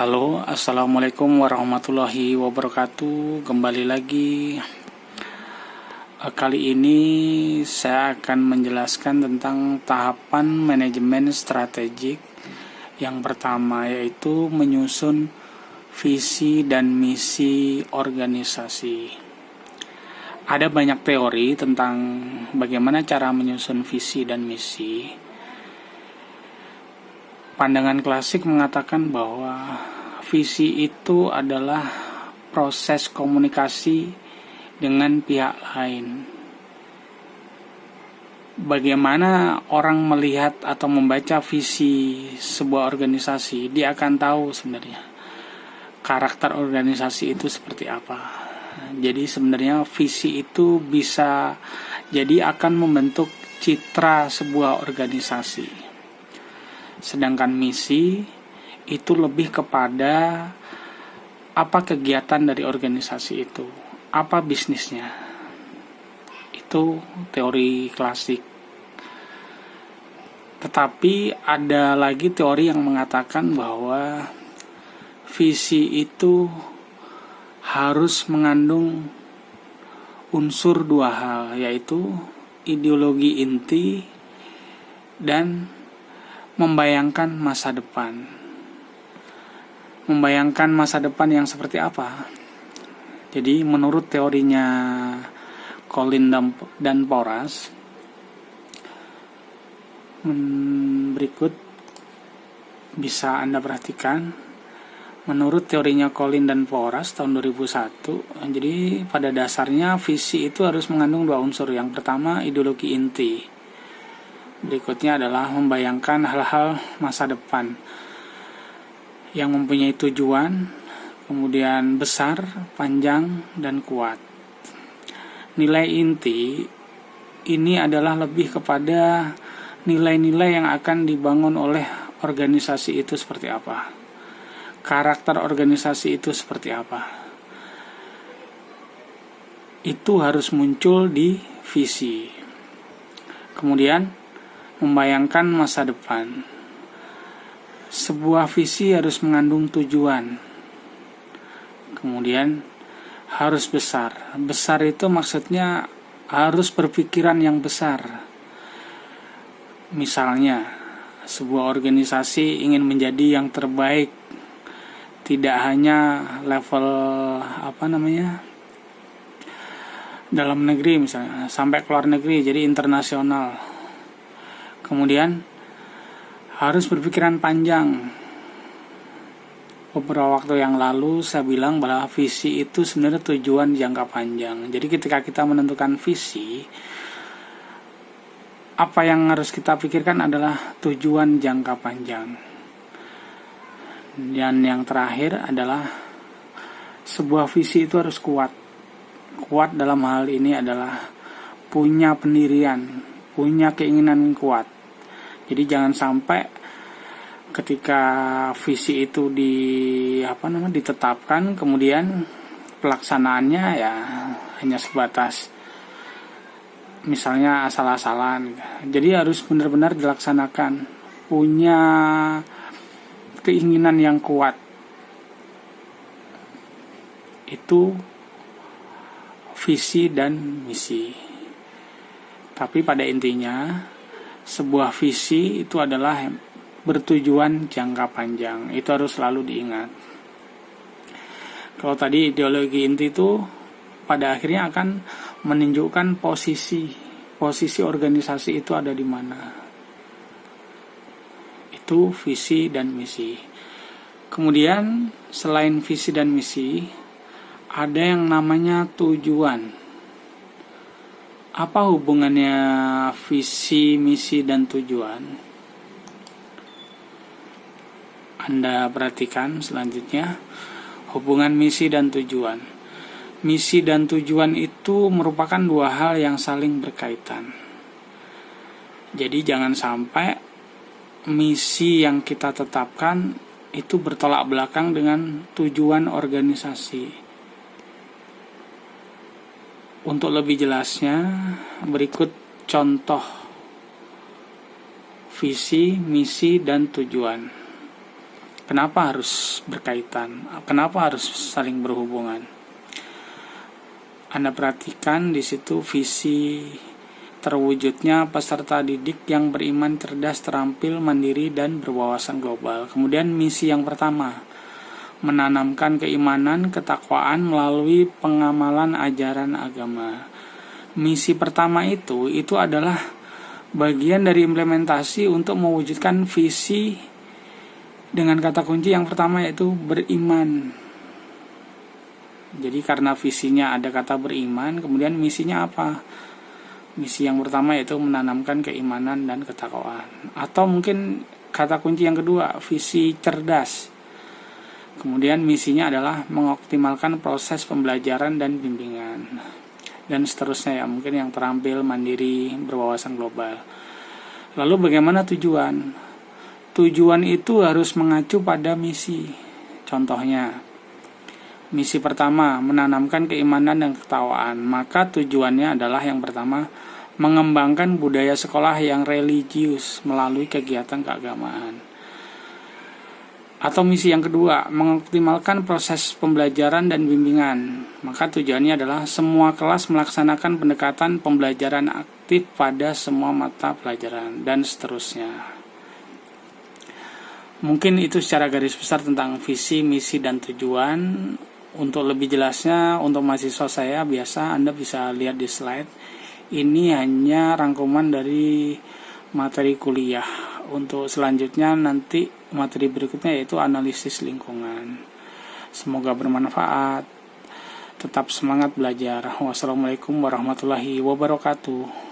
Halo, assalamualaikum warahmatullahi wabarakatuh. Kembali lagi. Kali ini saya akan menjelaskan tentang tahapan manajemen strategik. Yang pertama yaitu menyusun visi dan misi organisasi. Ada banyak teori tentang bagaimana cara menyusun visi dan misi. Pandangan klasik mengatakan bahwa visi itu adalah proses komunikasi dengan pihak lain. Bagaimana orang melihat atau membaca visi sebuah organisasi, dia akan tahu sebenarnya karakter organisasi itu seperti apa. Jadi sebenarnya visi itu bisa jadi akan membentuk citra sebuah organisasi. Sedangkan misi itu lebih kepada apa kegiatan dari organisasi itu, apa bisnisnya. Itu teori klasik. Tetapi ada lagi teori yang mengatakan bahwa visi itu harus mengandung unsur dua hal, yaitu ideologi inti dan membayangkan masa depan. Membayangkan masa depan yang seperti apa? Jadi menurut teorinya Colin dan Porras, berikut bisa Anda perhatikan. Menurut teorinya Colin dan Porras tahun 2001, jadi pada dasarnya visi itu harus mengandung dua unsur. Yang pertama ideologi inti. Berikutnya adalah membayangkan hal-hal masa depan yang mempunyai tujuan, kemudian besar, panjang, dan kuat. Nilai inti ini adalah lebih kepada nilai-nilai yang akan dibangun oleh organisasi itu seperti apa. Karakter organisasi itu seperti apa. Itu harus muncul di visi. Kemudian membayangkan masa depan. Sebuah visi harus mengandung tujuan. Kemudian harus besar. Besar itu maksudnya harus berpikiran yang besar. Misalnya, sebuah organisasi ingin menjadi yang terbaik, tidak hanya level dalam negeri misalnya, sampai keluar negeri, jadi internasional. Kemudian harus berpikiran panjang. Beberapa waktu yang lalu saya bilang bahwa visi itu sebenarnya tujuan jangka panjang. Jadi ketika kita menentukan visi, apa yang harus kita pikirkan adalah tujuan jangka panjang. Dan yang terakhir adalah sebuah visi itu harus kuat. Kuat dalam hal ini adalah punya pendirian, punya keinginan kuat. Jadi jangan sampai ketika visi itu ditetapkan, kemudian pelaksanaannya ya hanya sebatas misalnya asal-asalan. Jadi harus benar-benar dilaksanakan, punya keinginan yang kuat. Itu visi dan misi. Tapi pada intinya sebuah visi itu adalah bertujuan jangka panjang. Itu harus selalu diingat. Kalau tadi ideologi inti itu pada akhirnya akan menunjukkan posisi organisasi itu ada di mana. Itu visi dan misi. Kemudian selain visi dan misi, ada yang namanya tujuan. Apa hubungannya visi, misi, dan tujuan? Anda perhatikan selanjutnya, hubungan misi dan tujuan. Misi dan tujuan itu merupakan dua hal yang saling berkaitan. Jadi jangan sampai misi yang kita tetapkan itu bertolak belakang dengan tujuan organisasi. Untuk lebih jelasnya, berikut contoh visi, misi, dan tujuan. Kenapa harus berkaitan? Kenapa harus saling berhubungan? Anda perhatikan di situ visi terwujudnya peserta didik yang beriman, cerdas, terampil, mandiri, dan berwawasan global. Kemudian misi yang pertama, menanamkan keimanan, ketakwaan melalui pengamalan ajaran agama. Misi pertama itu adalah bagian dari implementasi untuk mewujudkan visi dengan kata kunci yang pertama, yaitu beriman. Jadi karena visinya ada kata beriman, kemudian misinya apa? Misi yang pertama yaitu menanamkan keimanan dan ketakwaan. Atau mungkin kata kunci yang kedua, visi cerdas. Kemudian misinya adalah mengoptimalkan proses pembelajaran dan bimbingan. Dan seterusnya ya, mungkin yang terampil, mandiri, berwawasan global. Lalu bagaimana tujuan? Tujuan itu harus mengacu pada misi. Contohnya, misi pertama, menanamkan keimanan dan ketakwaan. Maka tujuannya adalah yang pertama, mengembangkan budaya sekolah yang religius melalui kegiatan keagamaan. Atau misi yang kedua, mengoptimalkan proses pembelajaran dan bimbingan. Maka tujuannya adalah semua kelas melaksanakan pendekatan pembelajaran aktif pada semua mata pelajaran, dan seterusnya. Mungkin itu secara garis besar tentang visi, misi, dan tujuan. Untuk lebih jelasnya, untuk mahasiswa saya biasa Anda bisa lihat di slide. Ini hanya rangkuman dari materi kuliah. Untuk selanjutnya nanti materi berikutnya yaitu analisis lingkungan. Semoga bermanfaat. Tetap semangat belajar. Wassalamualaikum warahmatullahi wabarakatuh.